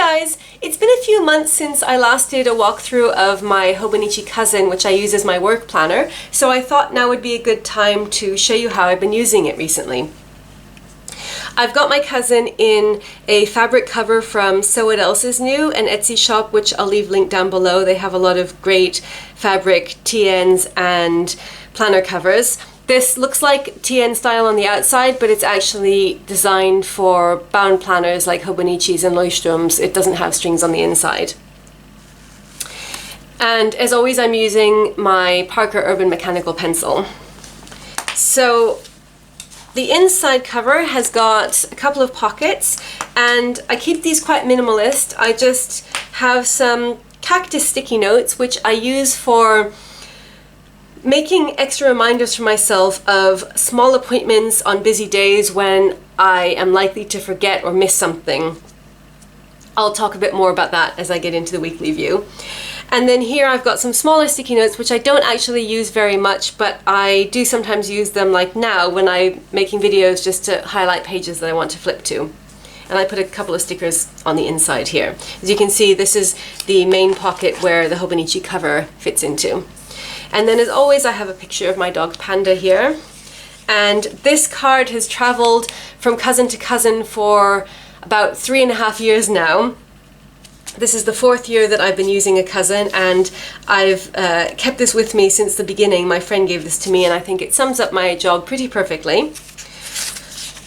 guys! It's been a few months since I last did a walkthrough of my Hobonichi Cousin, which I use as my work planner, so I thought now would be a good time to show you how I've been using it recently. I've got my Cousin in a fabric cover from Sew What Else Is New, an Etsy shop which I'll leave linked down below. They have a lot of great fabric TNs and planner covers. This looks like TN style on the outside, but it's actually designed for bound planners like Hobonichis and Leuchtturms. It doesn't have strings on the inside. And as always, I'm using my Parker Urban Mechanical Pencil. So the inside cover has got a couple of pockets, and I keep these quite minimalist. I just have some cactus sticky notes, which I use for making extra reminders for myself of small appointments on busy days when I am likely to forget or miss something. I'll talk a bit more about that as I get into the weekly view. And then here I've got some smaller sticky notes which I don't actually use very much, but I do sometimes use them, like now when I'm making videos, just to highlight pages that I want to flip to. And I put a couple of stickers on the inside here. As you can see, this is the main pocket where the Hobonichi cover fits into. And then as always, I have a picture of my dog Panda here. And this card has traveled from cousin to cousin for about 3.5 years now. This is the 4th year that I've been using a Cousin, and I've kept this with me since the beginning. My friend gave this to me, and I think it sums up my job pretty perfectly.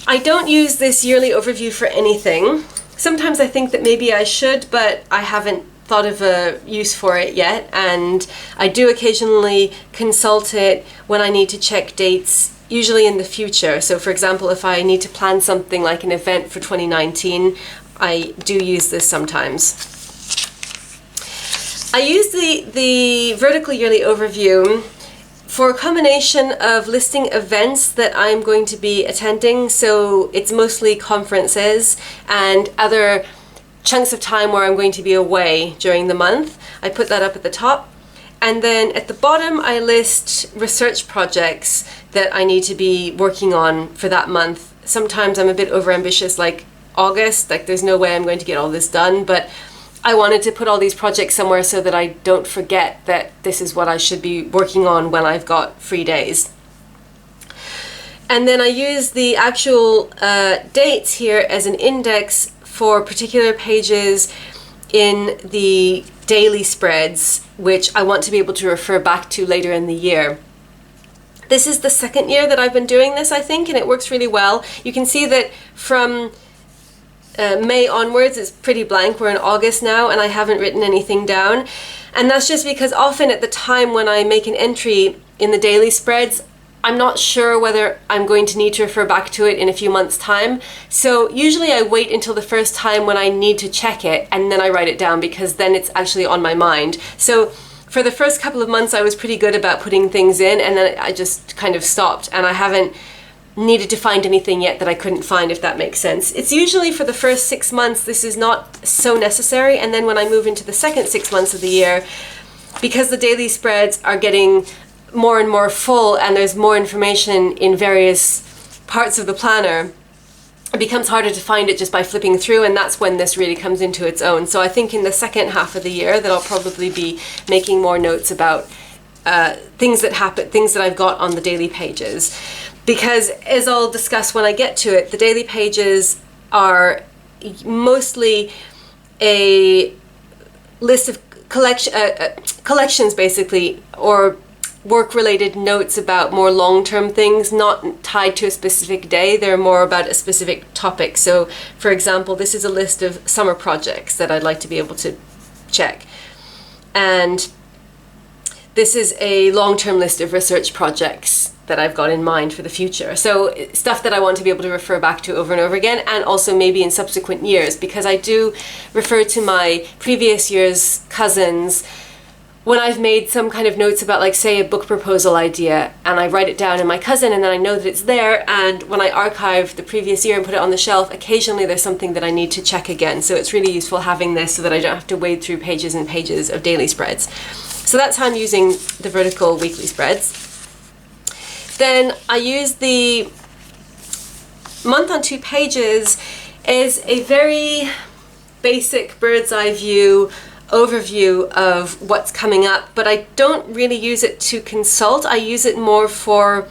I don't use this yearly overview for anything. Sometimes I think that maybe I should, but I haven't thought of a use for it yet, and I do occasionally consult it when I need to check dates, usually in the future. So for example, if I need to plan something like an event for 2019, I do use this sometimes. I use the vertical yearly overview for a combination of listing events that I'm going to be attending, so it's mostly conferences and other chunks of time where I'm going to be away during the month. I put that up at the top. And then at the bottom, I list research projects that I need to be working on for that month. Sometimes I'm a bit overambitious, like August, like there's no way I'm going to get all this done, but I wanted to put all these projects somewhere so that I don't forget that this is what I should be working on when I've got free days. And then I use the actual dates here as an index for particular pages in the daily spreads, which I want to be able to refer back to later in the year. This is the 2nd year that I've been doing this, I think, and it works really well. You can see that from May onwards it's pretty blank. We're in August now and I haven't written anything down, and that's just because often at the time when I make an entry in the daily spreads, I'm not sure whether I'm going to need to refer back to it in a few months' time. So usually I wait until the first time when I need to check it and then I write it down, because then it's actually on my mind. So for the first couple of months I was pretty good about putting things in, and then I just kind of stopped, and I haven't needed to find anything yet that I couldn't find, if that makes sense. It's usually for the first 6 months this is not so necessary, and then when I move into the second 6 months of the year, because the daily spreads are getting more and more full and there's more information in various parts of the planner, it becomes harder to find it just by flipping through, and that's when this really comes into its own. So I think in the second half of the year that I'll probably be making more notes about things that happen, things that I've got on the daily pages. Because as I'll discuss when I get to it, the daily pages are mostly a list of collections basically, or work-related notes about more long-term things, not tied to a specific day. They're more about a specific topic. So for example, this is a list of summer projects that I'd like to be able to check, and this is a long-term list of research projects that I've got in mind for the future. So stuff that I want to be able to refer back to over and over again, and also maybe in subsequent years, because I do refer to my previous year's Cousins when I've made some kind of notes about, like, say, a book proposal idea, and I write it down in my Cousin, and then I know that it's there, and when I archive the previous year and put it on the shelf, occasionally there's something that I need to check again. So it's really useful having this so that I don't have to wade through pages and pages of daily spreads. So that's how I'm using the vertical weekly spreads. Then I use the month on 2 pages as a very basic bird's eye view overview of what's coming up, but I don't really use it to consult. I use it more for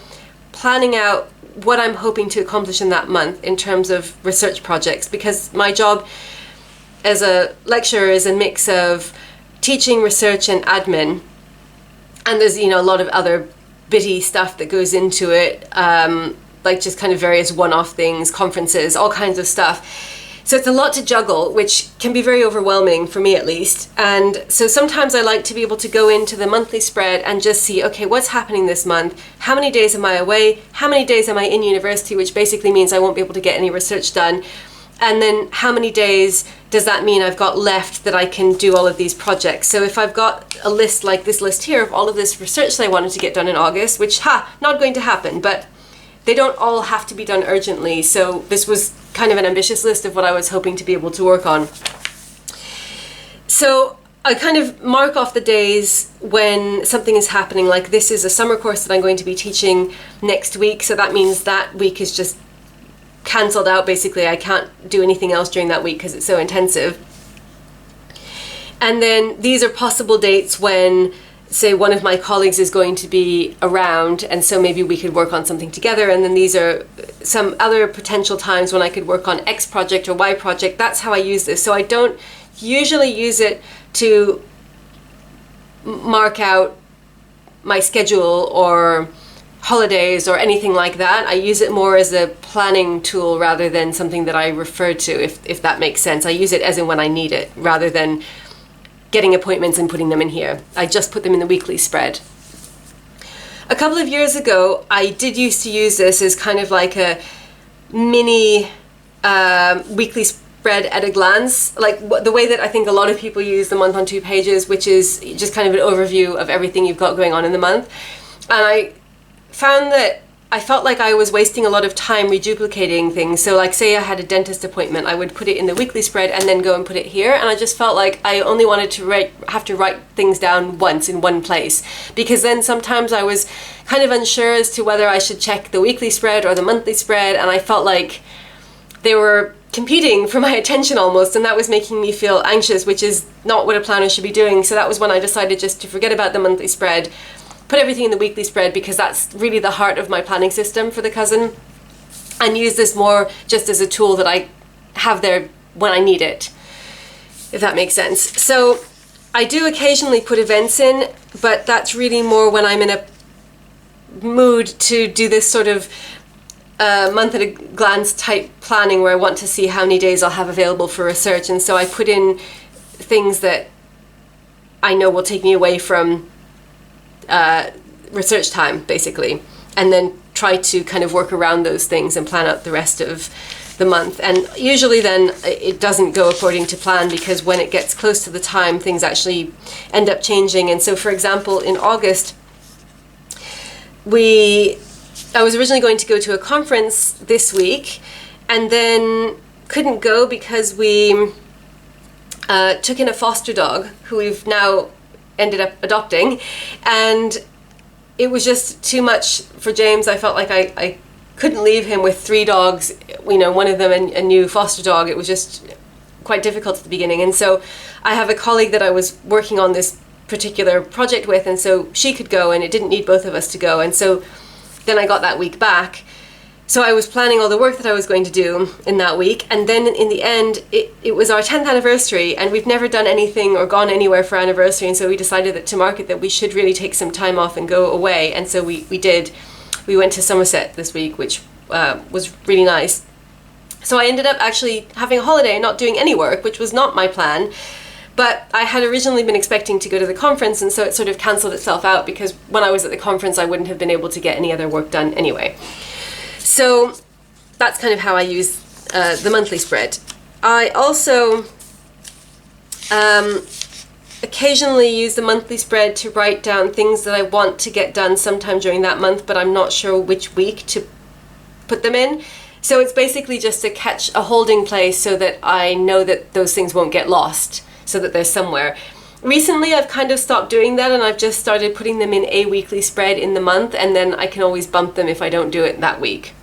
planning out what I'm hoping to accomplish in that month in terms of research projects, because my job as a lecturer is a mix of teaching, research, and admin. And there's, a lot of other bitty stuff that goes into it, like just kind of various one-off things, conferences, all kinds of stuff. So it's a lot to juggle, which can be very overwhelming for me at least. And so sometimes I like to be able to go into the monthly spread and just see, okay, what's happening this month? How many days am I away? How many days am I in university? Which basically means I won't be able to get any research done. And then how many days does that mean I've got left that I can do all of these projects? So if I've got a list like this list here of all of this research that I wanted to get done in August, which, not going to happen, but they don't all have to be done urgently. So this was kind of an ambitious list of what I was hoping to be able to work on. So I kind of mark off the days when something is happening, like this is a summer course that I'm going to be teaching next week. So that means that week is just cancelled out. Basically, I can't do anything else during that week because it's so intensive. And then these are possible dates when, say, one of my colleagues is going to be around, and so maybe we could work on something together. And then these are some other potential times when I could work on X project or Y project. That's how I use this. So I don't usually use it to mark out my schedule or holidays or anything like that. I use it more as a planning tool rather than something that I refer to, if that makes sense. I use it as in when I need it, rather than getting appointments and putting them in here. I just put them in the weekly spread. A couple of years ago, I did used to use this as kind of like a mini weekly spread at a glance, like the way that I think a lot of people use the month on 2 pages, which is just kind of an overview of everything you've got going on in the month. And I found that I felt like I was wasting a lot of time reduplicating things. So like, say I had a dentist appointment, I would put it in the weekly spread and then go and put it here. And I just felt like I only wanted to have to write things down once in one place, because then sometimes I was kind of unsure as to whether I should check the weekly spread or the monthly spread. And I felt like they were competing for my attention almost, and that was making me feel anxious, which is not what a planner should be doing. So that was when I decided just to forget about the monthly spread, put everything in the weekly spread, because that's really the heart of my planning system for the cousin, and use this more just as a tool that I have there when I need it, if that makes sense. So I do occasionally put events in, but that's really more when I'm in a mood to do this sort of month at a glance type planning, where I want to see how many days I'll have available for research. And so I put in things that I know will take me away from research time, basically, and then try to kind of work around those things and plan out the rest of the month. And usually then it doesn't go according to plan, because when it gets close to the time, things actually end up changing. And so, for example, in August, I was originally going to go to a conference this week and then couldn't go because we took in a foster dog who we've now ended up adopting, and it was just too much for James. I felt like I couldn't leave him with 3 dogs, one of them a new foster dog. It was just quite difficult at the beginning. And so I have a colleague that I was working on this particular project with, and so she could go, and it didn't need both of us to go. And so then I got that week back. So I was planning all the work that I was going to do in that week, and then in the end, it was our 10th anniversary, and we've never done anything or gone anywhere for our anniversary, and so we decided that to mark it that we should really take some time off and go away, and so we did. We went to Somerset this week, which was really nice. So I ended up actually having a holiday and not doing any work, which was not my plan, but I had originally been expecting to go to the conference, and so it sort of cancelled itself out, because when I was at the conference I wouldn't have been able to get any other work done anyway. So that's kind of how I use the monthly spread. I also occasionally use the monthly spread to write down things that I want to get done sometime during that month, but I'm not sure which week to put them in. So it's basically just to catch a holding place so that I know that those things won't get lost, so that they're somewhere. Recently I've kind of stopped doing that, and I've just started putting them in a weekly spread in the month, and then I can always bump them if I don't do it that week.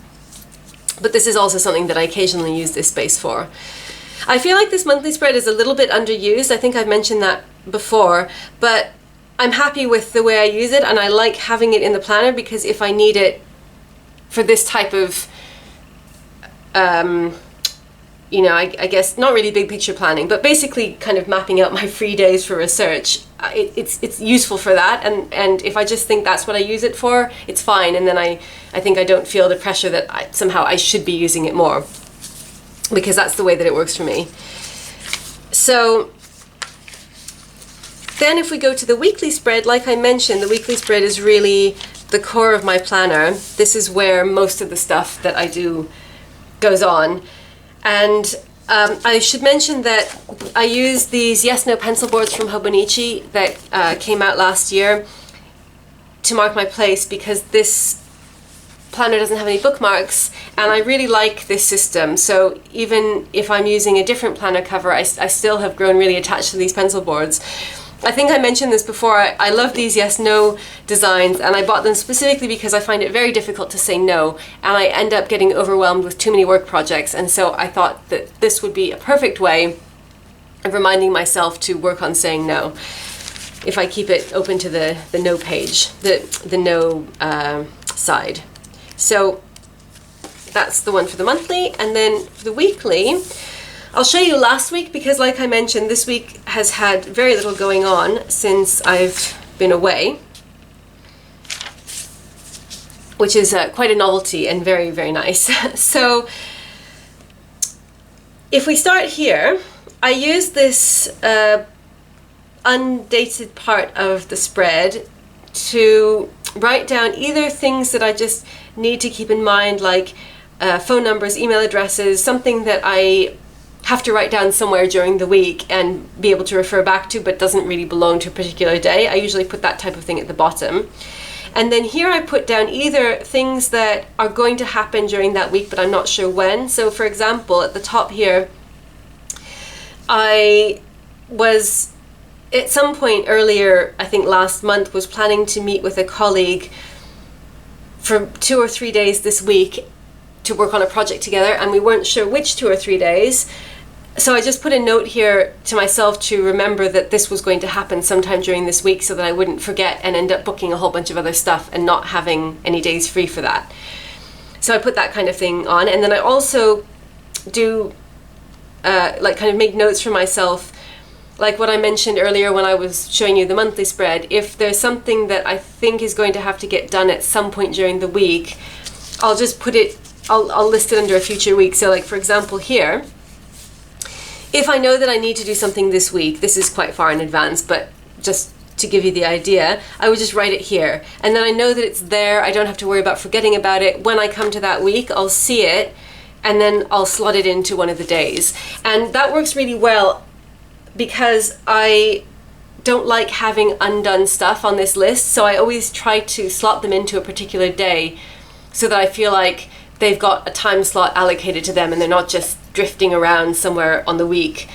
But this is also something that I occasionally use this space for. I feel like this monthly spread is a little bit underused. I think I've mentioned that before, but I'm happy with the way I use it, and I like having it in the planner because if I need it for this type of, I guess not really big picture planning, but basically kind of mapping out my free days for research, it's useful for that. And if I just think that's what I use it for, it's fine. And then I think I don't feel the pressure that somehow I should be using it more, because that's the way that it works for me. So then if we go to the weekly spread, like I mentioned, the weekly spread is really the core of my planner. This is where most of the stuff that I do goes on. And I should mention that I use these yes/no pencil boards from Hobonichi that came out last year to mark my place, because this planner doesn't have any bookmarks, and I really like this system. So even if I'm using a different planner cover, I still have grown really attached to these pencil boards. I think I mentioned this before, I love these yes/no designs, and I bought them specifically because I find it very difficult to say no, and I end up getting overwhelmed with too many work projects, and so I thought that this would be a perfect way of reminding myself to work on saying no if I keep it open to the no page, the no side. So that's the one for the monthly, and then for the weekly, I'll show you last week, because like I mentioned, this week has had very little going on since I've been away, which is quite a novelty and very, very nice. So if we start here, I use this undated part of the spread to write down either things that I just need to keep in mind, like phone numbers, email addresses, something that I have to write down somewhere during the week and be able to refer back to, but doesn't really belong to a particular day. I usually put that type of thing at the bottom. And then here I put down either things that are going to happen during that week, but I'm not sure when. So for example, at the top here, I was at some point earlier, I think last month, was planning to meet with a colleague for 2 or 3 days this week to work on a project together, and we weren't sure which 2 or 3 days. So I just put a note here to myself to remember that this was going to happen sometime during this week, so that I wouldn't forget and end up booking a whole bunch of other stuff and not having any days free for that. So I put that kind of thing on, and then I also do like kind of make notes for myself, like what I mentioned earlier when I was showing you the monthly spread. If there's something that I think is going to have to get done at some point during the week, I'll just put it, I'll list it under a future week. So like for example here, if I know that I need to do something this week, this is quite far in advance, but just to give you the idea, I would just write it here. And then I know that it's there, I don't have to worry about forgetting about it. When I come to that week, I'll see it, and then I'll slot it into one of the days. And that works really well, because I don't like having undone stuff on this list, so I always try to slot them into a particular day so that I feel like they've got a time slot allocated to them and they're not just drifting around somewhere on the week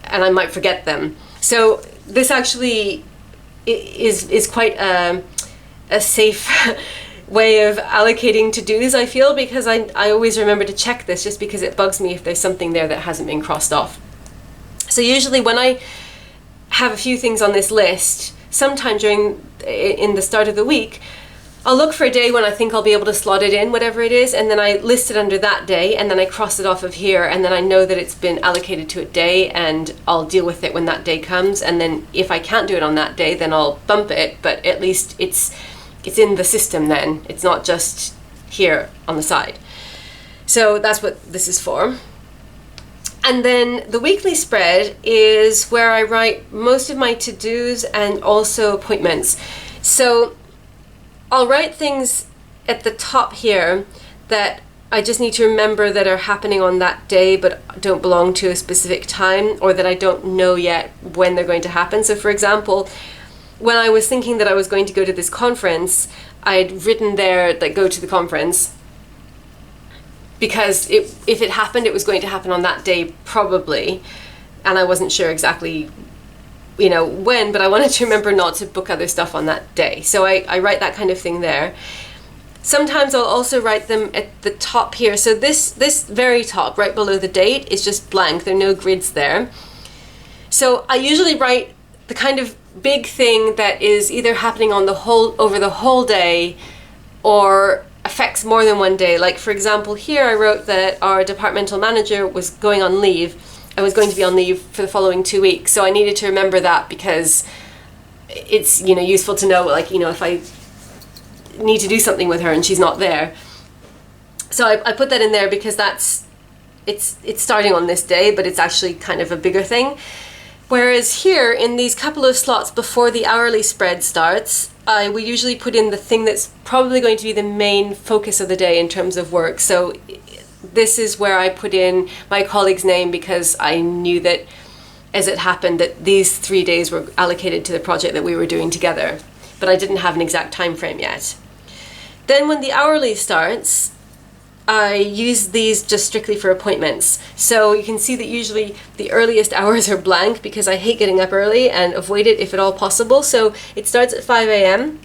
and I might forget them. So this actually is quite a safe way of allocating to-dos, I feel, because I always remember to check this, just because it bugs me if there's something there that hasn't been crossed off. So usually when I have a few things on this list, sometime in the start of the week, I'll look for a day when I think I'll be able to slot it in, whatever it is, and then I list it under that day, and then I cross it off of here, and then I know that it's been allocated to a day, and I'll deal with it when that day comes. And then if I can't do it on that day, then I'll bump it, but at least it's in the system then. It's not just here on the side. So that's what this is for. And then the weekly spread is where I write most of my to-dos and also appointments. So I'll write things at the top here that I just need to remember that are happening on that day but don't belong to a specific time, or that I don't know yet when they're going to happen. So for example, when I was thinking that I was going to go to this conference, I'd written there that go to the conference, because if it happened, it was going to happen on that day probably, and I wasn't sure exactly when, but I wanted to remember not to book other stuff on that day. So I write that kind of thing there. Sometimes I'll also write them at the top here. So this very top, right below the date, is just blank. There are no grids there. So I usually write the kind of big thing that is either happening on over the whole day or affects more than one day. Like for example, here I wrote that our departmental manager was going on leave. I was going to be on leave for the following 2 weeks. So I needed to remember that because it's, you know, useful to know, like, you know, if I need to do something with her and she's not there. So I put that in there because it's starting on this day, but it's actually kind of a bigger thing. Whereas here in these couple of slots before the hourly spread starts, I will usually put in the thing that's probably going to be the main focus of the day in terms of work. So this is where I put in my colleague's name because I knew that, as it happened, that these 3 days were allocated to the project that we were doing together, but I didn't have an exact time frame yet. Then when the hourly starts, I use these just strictly for appointments. So you can see that usually the earliest hours are blank because I hate getting up early and avoid it if at all possible. So it starts at 5 a.m.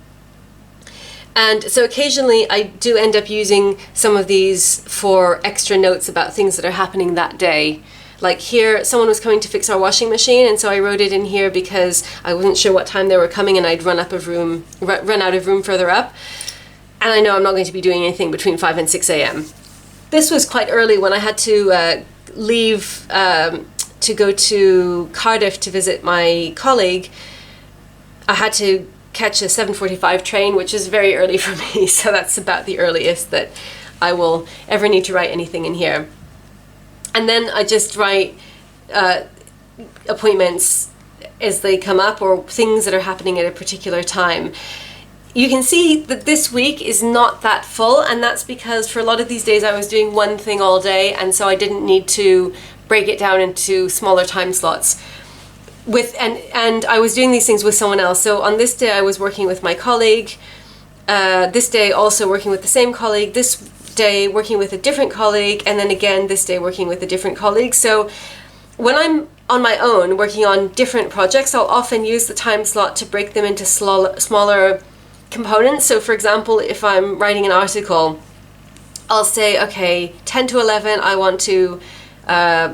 And so occasionally I do end up using some of these for extra notes about things that are happening that day. Like here, someone was coming to fix our washing machine, and so I wrote it in here because I wasn't sure what time they were coming and I'd run out of room further up. And I know I'm not going to be doing anything between 5 and 6 a.m. This was quite early when I had to leave to go to Cardiff to visit my colleague. I had to catch a 7:45 train, which is very early for me, so that's about the earliest that I will ever need to write anything in here. And then I just write appointments as they come up or things that are happening at a particular time. You can see that this week is not that full, and that's because for a lot of these days I was doing one thing all day, and so I didn't need to break it down into smaller time slots. And I was doing these things with someone else. So on this day I was working with my colleague, this day also working with the same colleague, this day working with a different colleague, and then again this day working with a different colleague. So when I'm on my own working on different projects, I'll often use the time slot to break them into smaller components. So for example, if I'm writing an article, I'll say, okay, 10 to 11 I want to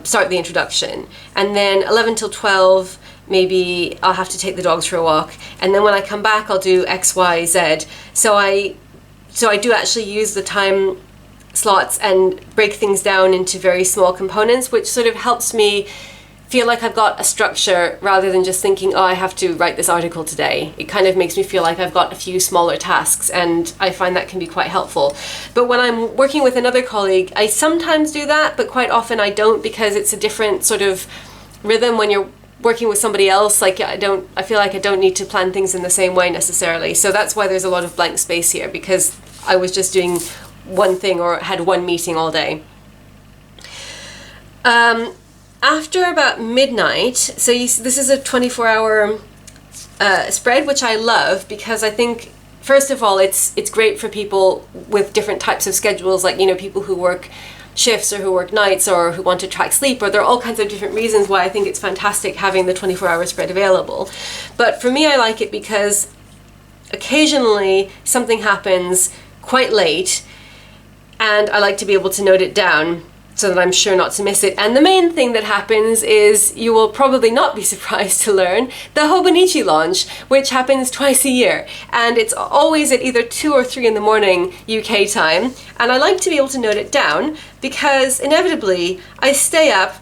start the introduction, and then 11 till 12 maybe I'll have to take the dogs for a walk, and then when I come back I'll do X, Y, Z. So I do actually use the time slots and break things down into very small components, which sort of helps me feel like I've got a structure rather than just thinking, oh, I have to write this article today. It kind of makes me feel like I've got a few smaller tasks, and I find that can be quite helpful. But when I'm working with another colleague, I sometimes do that, but quite often I don't, because it's a different sort of rhythm when you're working with somebody else. Like I feel like I don't need to plan things in the same way necessarily. So that's why there's a lot of blank space here, because I was just doing one thing or had one meeting all day. After about midnight, so this is a 24-hour spread, which I love because I think, first of all, it's great for people with different types of schedules, like, you know, people who work shifts or who work nights or who want to track sleep, or there are all kinds of different reasons why I think it's fantastic having the 24-hour spread available. But for me, I like it because occasionally something happens quite late and I like to be able to note it down so that I'm sure not to miss it. And the main thing that happens is, you will probably not be surprised to learn, the Hobonichi launch, which happens twice a year. And it's always at either 2 or 3 in the morning UK time. And I like to be able to note it down because inevitably I stay up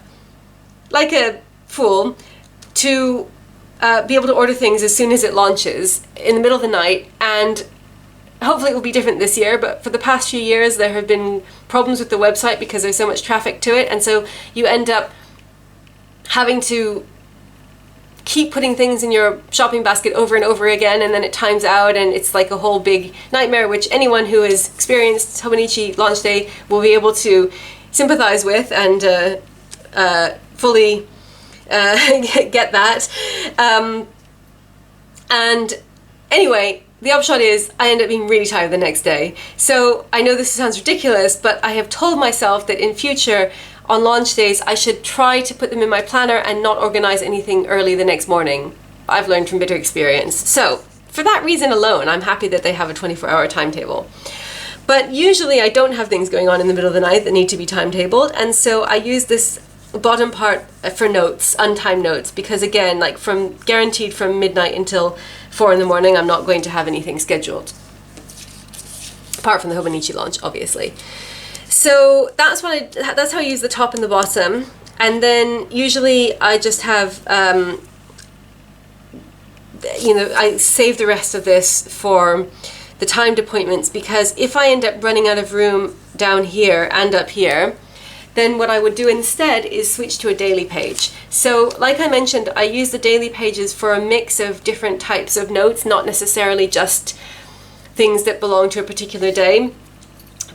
like a fool to be able to order things as soon as it launches in the middle of the night. And hopefully it will be different this year, but for the past few years there have been problems with the website because there's so much traffic to it, and so you end up having to keep putting things in your shopping basket over and over again, and then it times out and it's like a whole big nightmare, which anyone who has experienced Hobonichi launch day will be able to sympathize with and fully get that. And anyway, the upshot is I end up being really tired the next day. So I know this sounds ridiculous, but I have told myself that in future on launch days I should try to put them in my planner and not organize anything early the next morning. I've learned from bitter experience. So for that reason alone, I'm happy that they have a 24-hour timetable. But usually I don't have things going on in the middle of the night that need to be timetabled, and so I use this bottom part for notes, untimed notes, because again, like guaranteed from midnight until 4 in the morning, I'm not going to have anything scheduled. Apart from the Hobonichi launch, obviously. So that's how I use the top and the bottom. And then usually I just have, I save the rest of this for the timed appointments, because if I end up running out of room down here and up here, then what I would do instead is switch to a daily page. So like I mentioned, I use the daily pages for a mix of different types of notes, not necessarily just things that belong to a particular day.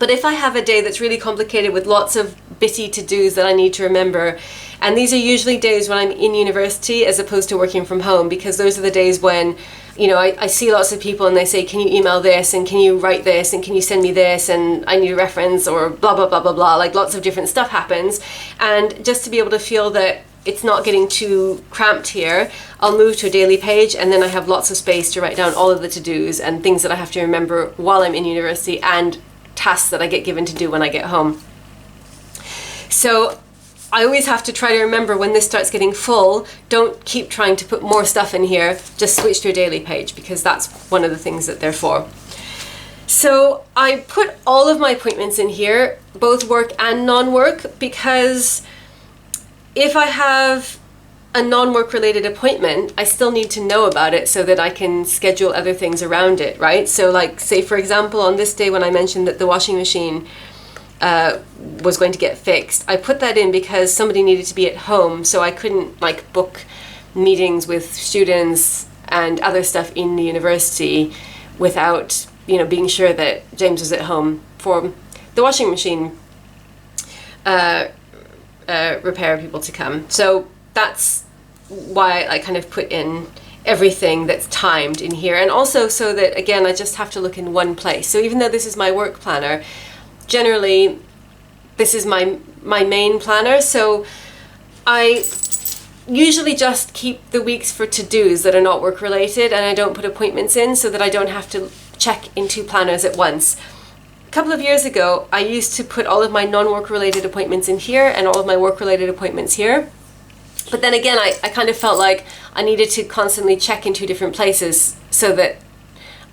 But if I have a day that's really complicated with lots of bitty to-dos that I need to remember, and these are usually days when I'm in university as opposed to working from home, because those are the days when, I see lots of people and they say, can you email this, and can you write this, and can you send me this, and I need a reference, or blah, blah, blah, blah, blah, like lots of different stuff happens. And just to be able to feel that it's not getting too cramped here, I'll move to a daily page, and then I have lots of space to write down all of the to-dos and things that I have to remember while I'm in university, and tasks that I get given to do when I get home. So I always have to try to remember, when this starts getting full, don't keep trying to put more stuff in here, just switch to a daily page, because that's one of the things that they're for. So I put all of my appointments in here, both work and non-work, because if I have a non-work related appointment, I still need to know about it so that I can schedule other things around it, right? So like, say for example, on this day when I mentioned that the washing machine was going to get fixed, I put that in because somebody needed to be at home, so I couldn't like book meetings with students and other stuff in the university without, being sure that James was at home for the washing machine repair people to come. So that's why I kind of put in everything that's timed in here, and also so that, again, I just have to look in one place. So even though this is my work planner, generally this is my main planner, so I usually just keep the weeks for to-dos that are not work related, and I don't put appointments in so that I don't have to check in 2 planners at once. A couple of years ago, I used to put all of my non-work related appointments in here and all of my work related appointments here. But then again, I kind of felt like I needed to constantly check in 2 different places so that,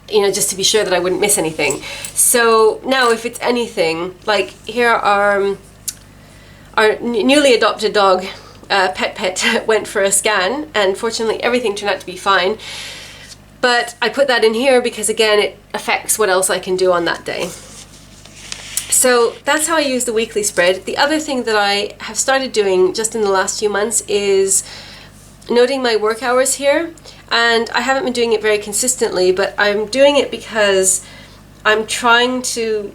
just to be sure that I wouldn't miss anything. So now if it's anything, like here our newly adopted dog, Pet, went for a scan, and fortunately everything turned out to be fine. But I put that in here because, again, it affects what else I can do on that day. So that's how I use the weekly spread. The other thing that I have started doing just in the last few months is noting my work hours here. And I haven't been doing it very consistently, but I'm doing it because I'm trying to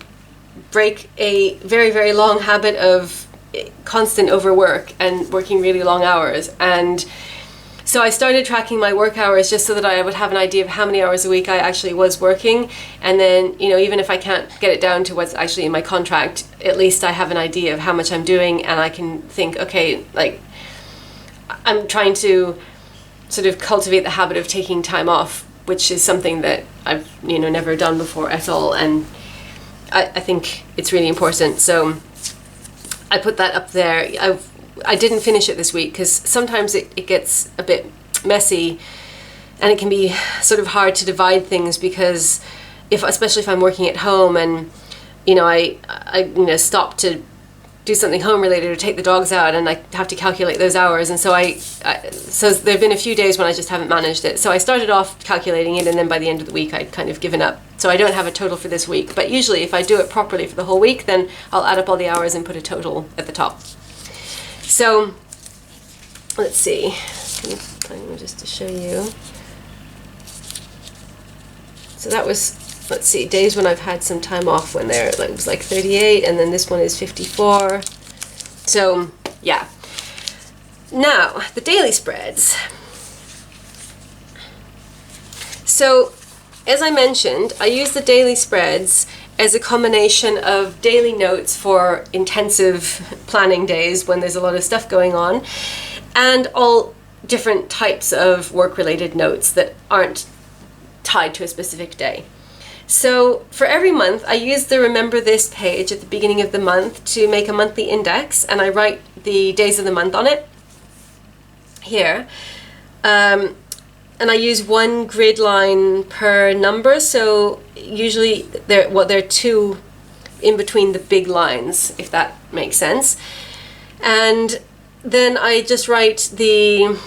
break a very, very long habit of constant overwork and working really long hours. And so I started tracking my work hours just so that I would have an idea of how many hours a week I actually was working. And then, even if I can't get it down to what's actually in my contract, at least I have an idea of how much I'm doing, and I can think, okay, like, I'm trying to sort of cultivate the habit of taking time off, which is something that I've, never done before at all. And I think it's really important. So I put that up there. I didn't finish it this week because sometimes it gets a bit messy, and it can be sort of hard to divide things, because especially if I'm working at home and I stop to do something home related or take the dogs out, and I have to calculate those hours, and so so there have been a few days when I just haven't managed it. So I started off calculating it, and then by the end of the week I'd kind of given up. So I don't have a total for this week, but usually if I do it properly for the whole week, then I'll add up all the hours and put a total at the top. So let's see, just to show you. So that was, let's see, days when I've had some time off, when it was like 38, and then this one is 54. So yeah. Now the daily spreads. So as I mentioned, I use the daily spreads as a combination of daily notes for intensive planning days when there's a lot of stuff going on, and all different types of work-related notes that aren't tied to a specific day. So for every month, I use the Remember This page at the beginning of the month to make a monthly index, and I write the days of the month on it here. And I use one grid line per number, so usually there are two in between the big lines, if that makes sense. And then I just write the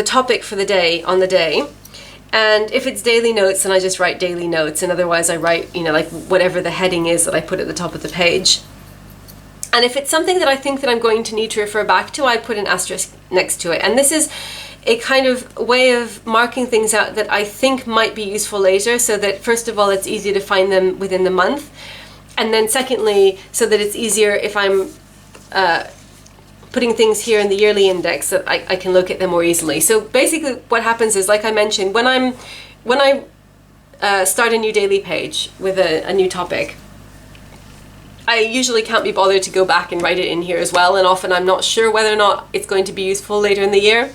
topic for the day on the day. And if it's daily notes, then I just write daily notes, and otherwise I write, like whatever the heading is that I put at the top of the page. And if it's something that I think that I'm going to need to refer back to, I put an asterisk next to it. And this is a kind of way of marking things out that I think might be useful later, so that first of all, it's easier to find them within the month. And then secondly, so that it's easier if I'm putting things here in the yearly index, that I can locate them more easily. So basically what happens is, like I mentioned, when I start a new daily page with a new topic, I usually can't be bothered to go back and write it in here as well, and often I'm not sure whether or not it's going to be useful later in the year.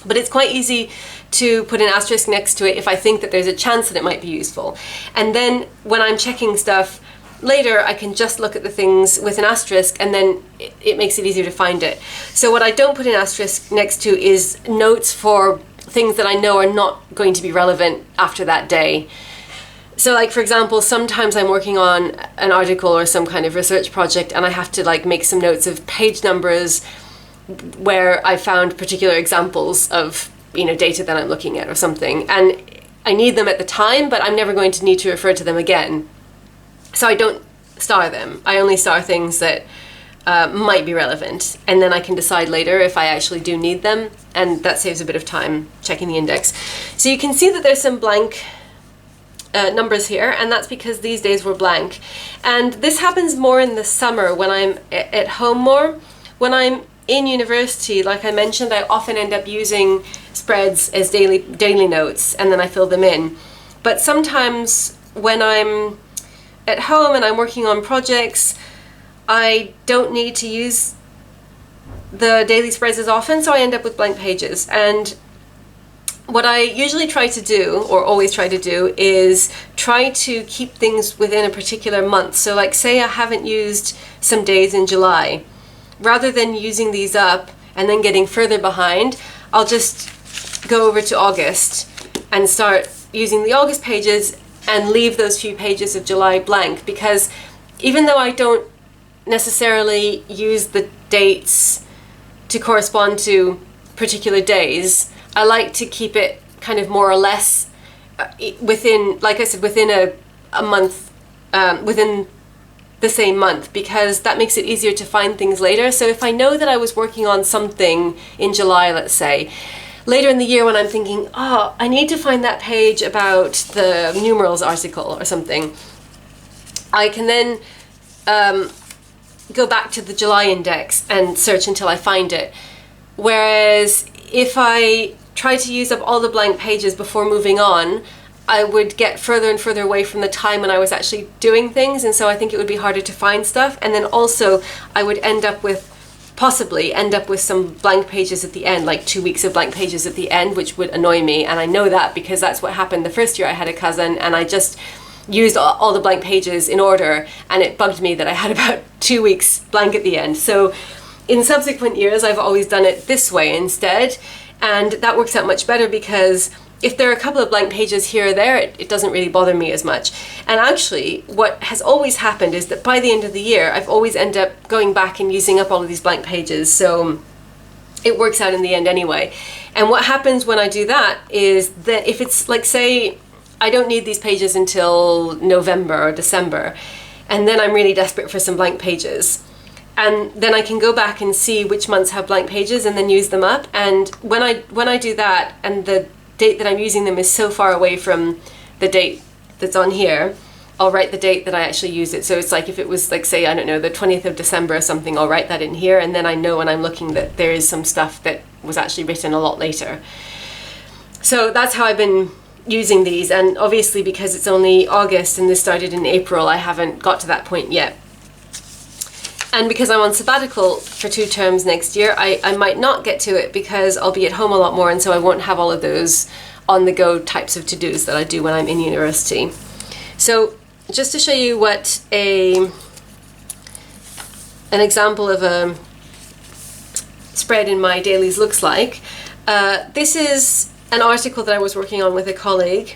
But it's quite easy to put an asterisk next to it if I think that there's a chance that it might be useful. And then when I'm checking stuff later, I can just look at the things with an asterisk, and then it makes it easier to find it. So what I don't put an asterisk next to is notes for things that I know are not going to be relevant after that day. So like, for example, sometimes I'm working on an article or some kind of research project, and I have to like make some notes of page numbers where I found particular examples of, data that I'm looking at or something. And I need them at the time, but I'm never going to need to refer to them again. So I don't star them. I only star things that might be relevant, and then I can decide later if I actually do need them, and that saves a bit of time checking the index. So you can see that there's some blank numbers here, and that's because these days were blank. And this happens more in the summer when I'm at home more. When I'm in university, like I mentioned, I often end up using spreads as daily notes, and then I fill them in. But sometimes when I'm at home and I'm working on projects, I don't need to use the daily spreads as often, so I end up with blank pages. And what I usually try to do, or always try to do, is try to keep things within a particular month. So like, say I haven't used some days in July, rather than using these up and then getting further behind, I'll just go over to August and start using the August pages and leave those few pages of July blank, because even though I don't necessarily use the dates to correspond to particular days, I like to keep it kind of more or less within, like I said, within a month, within the same month, because that makes it easier to find things later. So if I know that I was working on something in July, let's say, later in the year when I'm thinking, oh, I need to find that page about the numerals article or something, I can then go back to the July index and search until I find it. Whereas if I try to use up all the blank pages before moving on, I would get further and further away from the time when I was actually doing things, and so I think it would be harder to find stuff. And then also I would possibly end up with some blank pages at the end, like 2 weeks of blank pages at the end, which would annoy me. And I know that because that's what happened the first year I had a cousin, and I just used all the blank pages in order, and it bugged me that I had about 2 weeks blank at the end. So in subsequent years, I've always done it this way instead, and that works out much better, because if there are a couple of blank pages here or there, it doesn't really bother me as much. And actually, what has always happened is that by the end of the year, I've always ended up going back and using up all of these blank pages, so it works out in the end anyway. And what happens when I do that is that if it's like, say, I don't need these pages until November or December, and then I'm really desperate for some blank pages, and then I can go back and see which months have blank pages and then use them up. And when I do that, and the date that I'm using them is so far away from the date that's on here, I'll write the date that I actually use it. So it's like, if it was like, say, I don't know, the 20th of December or something, I'll write that in here, and then I know when I'm looking that there is some stuff that was actually written a lot later. So that's how I've been using these. And obviously, because it's only August and this started in April, I haven't got to that point yet. And because I'm on sabbatical for 2 terms next year, I might not get to it, because I'll be at home a lot more, and so I won't have all of those on-the-go types of to-dos that I do when I'm in university. So just to show you what an example of a spread in my dailies looks like, this is an article that I was working on with a colleague,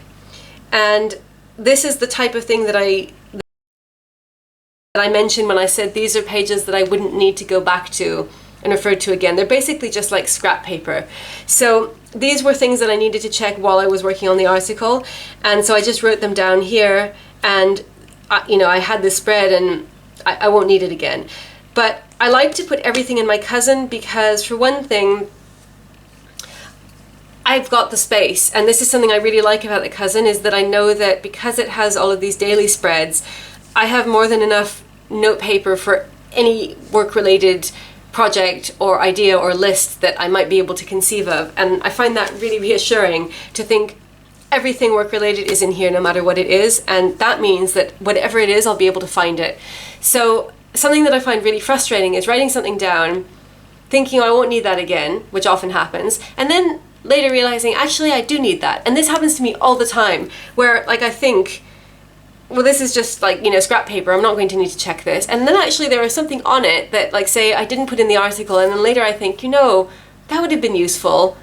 and this is the type of thing that I mentioned when I said these are pages that I wouldn't need to go back to and refer to again. They're basically just like scrap paper. So these were things that I needed to check while I was working on the article, and so I just wrote them down here, and I had this spread and I won't need it again. But I like to put everything in my Cousin because, for one thing, I've got the space, and this is something I really like about the Cousin, is that I know that because it has all of these daily spreads, I have more than enough note paper for any work-related project or idea or list that I might be able to conceive of. And I find that really reassuring to think everything work-related is in here no matter what it is, and that means that whatever it is, I'll be able to find it. So something that I find really frustrating is writing something down, thinking I won't need that again, which often happens, and then later realizing actually I do need that. And this happens to me all the time, where like I think, well, this is just like, scrap paper, I'm not going to need to check this. And then actually there was something on it that, like, say I didn't put in the article, and then later I think, that would have been useful.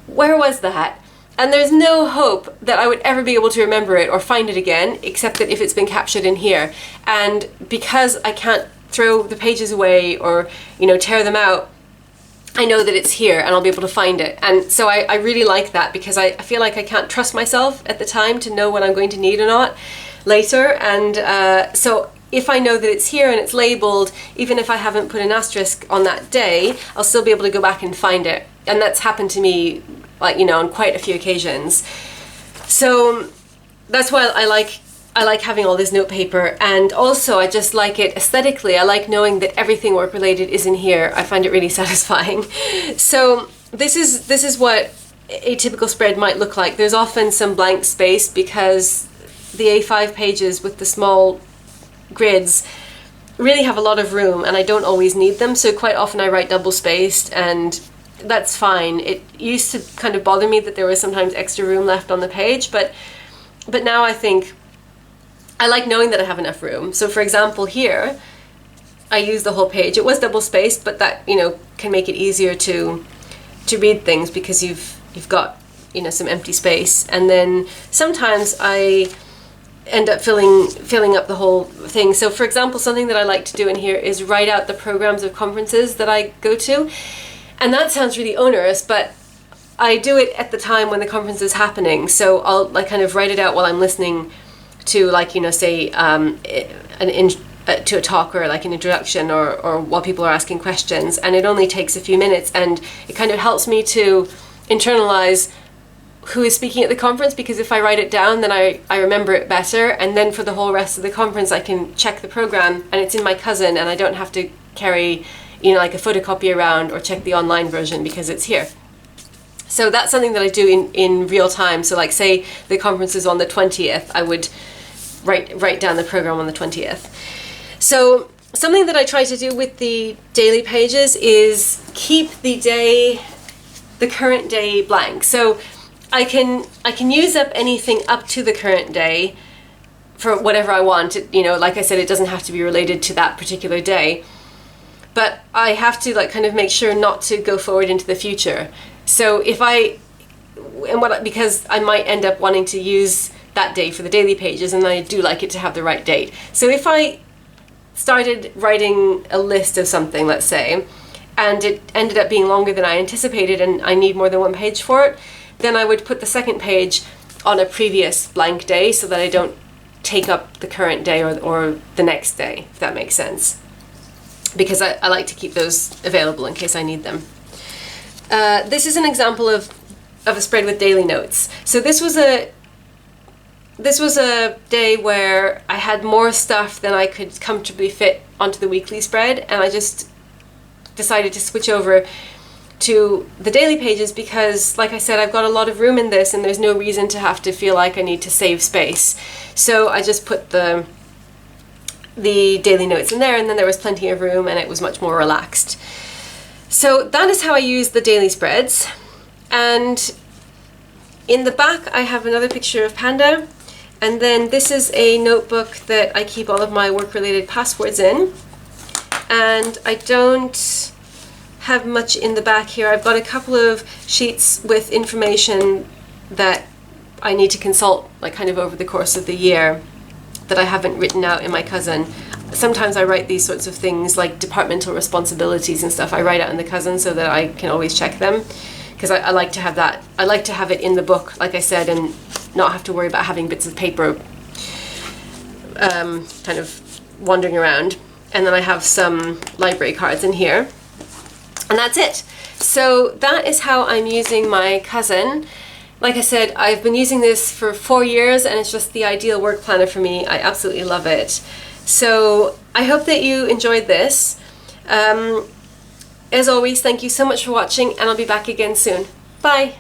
Where was that? And there's no hope that I would ever be able to remember it or find it again, except that if it's been captured in here. And because I can't throw the pages away or, tear them out, I know that it's here and I'll be able to find it. And so I really like that, because I feel like I can't trust myself at the time to know what I'm going to need or not later. And so if I know that it's here and it's labeled, even if I haven't put an asterisk on that day, I'll still be able to go back and find it. And that's happened to me, like, on quite a few occasions. So that's why I like having all this note paper, and also I just like it aesthetically. I like knowing that everything work related is in here. I find it really satisfying. So this is what a typical spread might look like. There's often some blank space because the A5 pages with the small grids really have a lot of room, and I don't always need them. So quite often I write double spaced, and that's fine. It used to kind of bother me that there was sometimes extra room left on the page, but now I think I like knowing that I have enough room. So for example, here I use the whole page. It was double spaced, but that can make it easier to read things because you've got some empty space. And then sometimes I end up filling up the whole thing. So for example, something that I like to do in here is write out the programs of conferences that I go to. And that sounds really onerous, but I do it at the time when the conference is happening. So I'll kind of write it out while I'm listening to, say to a talk or like an introduction, or while people are asking questions. And it only takes a few minutes, and it kind of helps me to internalize who is speaking at the conference, because if I write it down, then I remember it better. And then for the whole rest of the conference, I can check the program and it's in my Cousin, and I don't have to carry like a photocopy around or check the online version because it's here. So that's something that I do in real time. So like say the conference is on the 20th, I would write down the program on the 20th. So something that I try to do with the daily pages is keep the current day blank. So I can use up anything up to the current day for whatever I want. Like I said, it doesn't have to be related to that particular day. But I have to kind of make sure not to go forward into the future. So because I might end up wanting to use that day for the daily pages, and I do like it to have the right date. So if I started writing a list of something, let's say, and it ended up being longer than I anticipated and I need more than one page for it, then I would put the second page on a previous blank day so that I don't take up the current day or the next day, if that makes sense. Because I like to keep those available in case I need them. This is an example of a spread with daily notes. So this was a day where I had more stuff than I could comfortably fit onto the weekly spread, and I just decided to switch over to the daily pages because, like I said, I've got a lot of room in this and there's no reason to have to feel like I need to save space. So I just put the daily notes in there, and then there was plenty of room and it was much more relaxed. So that is how I use the daily spreads. And In the back I have another picture of Panda, and then this is a notebook that I keep all of my work-related passwords in. And I don't have much in the back here. I've got a couple of sheets with information that I need to consult like kind of over the course of the year that I haven't written out in my Cousin. Sometimes I write these sorts of things like departmental responsibilities and stuff. I write out in the Cousin so that I can always check them, because I like to have that. I like to have it in the book, like I said, and not have to worry about having bits of paper kind of wandering around. And then I have some library cards in here. And that's it. So that is how I'm using my Cousin. Like I said, I've been using this for 4 years and it's just the ideal work planner for me. I absolutely love it. So I hope that you enjoyed this. As always, thank you so much for watching, and I'll be back again soon. Bye!